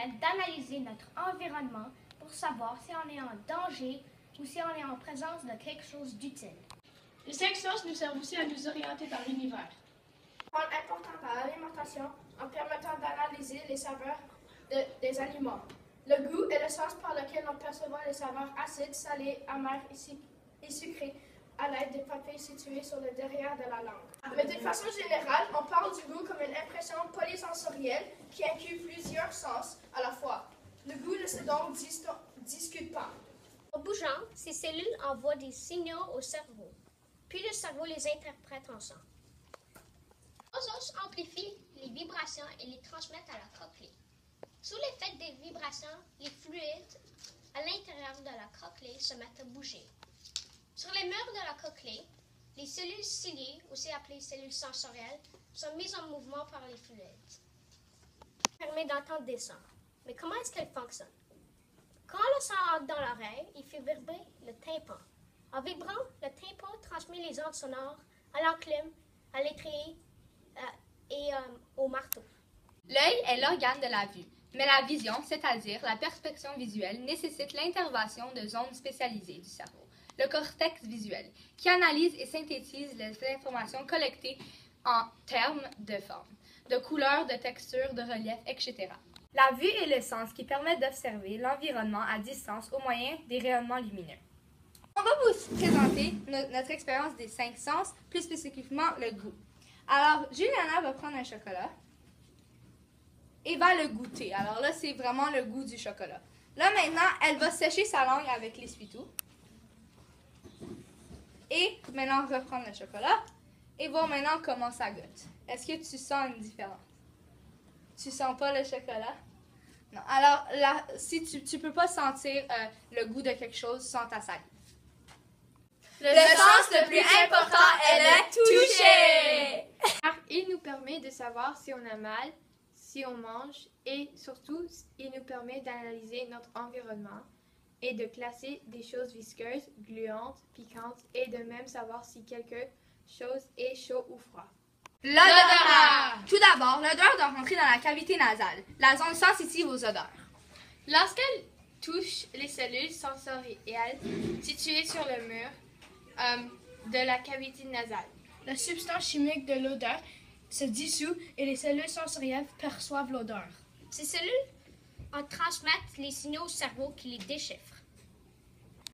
sensorielle d'analyser notre environnement pour savoir si on est en danger ou si on est en présence de quelque chose d'utile. Les cinq sens nous servent aussi à nous orienter dans l'univers. Rôle important à l'alimentation en permettant d'analyser les saveurs des aliments. Le goût est le sens par lequel on perçoit les saveurs acides, salées, amères et sucrées à l'aide des papilles situées sur le derrière de la langue. Mais d'une façon générale, on parle du goût comme une impression polysensorielle qui inclut plusieurs sens à la fois. Le goût ne se donc discute pas. En bougeant, ces cellules envoient des signaux au cerveau, puis le cerveau les interprète en son. Nos os amplifient les vibrations et les transmettent à la cochlée. Sous l'effet des vibrations, les fluides à l'intérieur de la cochlée se mettent à bouger. Sur les murs de la cochlée, les cellules ciliées, aussi appelées cellules sensorielles, sont mises en mouvement par les fluides. Ça permet d'entendre des sons. Mais comment est-ce qu'elles fonctionnent? Quand le son entre dans l'oreille, il fait vibrer le tympan. En vibrant, le tympan transmet les ondes sonores à l'enclume, à l'étrier et au marteau. L'œil est l'organe de la vue, mais la vision, c'est-à-dire la perspection visuelle, nécessite l'intervention de zones spécialisées du cerveau, le cortex visuel, qui analyse et synthétise les informations collectées en termes de forme, de couleur, de texture, de relief, etc. La vue est le sens qui permet d'observer l'environnement à distance au moyen des rayonnements lumineux. On va vous présenter notre expérience des cinq sens, plus spécifiquement le goût. Alors, Juliana va prendre un chocolat et va le goûter. Alors là, c'est vraiment le goût du chocolat. Là, maintenant, elle va sécher sa langue avec l'essuie-tout. Et maintenant, reprendre le chocolat et voir maintenant comment ça goûte. Est-ce que tu sens une différence? Tu sens pas le chocolat? Non. Alors, là, si tu peux pas sentir le goût de quelque chose sans ta salive. Le sens le plus important est le toucher! Car il nous permet de savoir si on a mal, si on mange et surtout, il nous permet d'analyser notre environnement et de classer des choses visqueuses, gluantes, piquantes et de même savoir si quelque chose est chaud ou froid. L'odorat! Tout d'abord, l'odeur doit rentrer dans la cavité nasale, la zone sensitive aux odeurs. Lorsqu'elle touche les cellules sensorielles situées sur le mur de la cavité nasale, La substance chimique de l'odeur se dissout et les cellules sensorielles perçoivent l'odeur. Ces cellules en transmettent les signaux au cerveau qui les déchiffrent.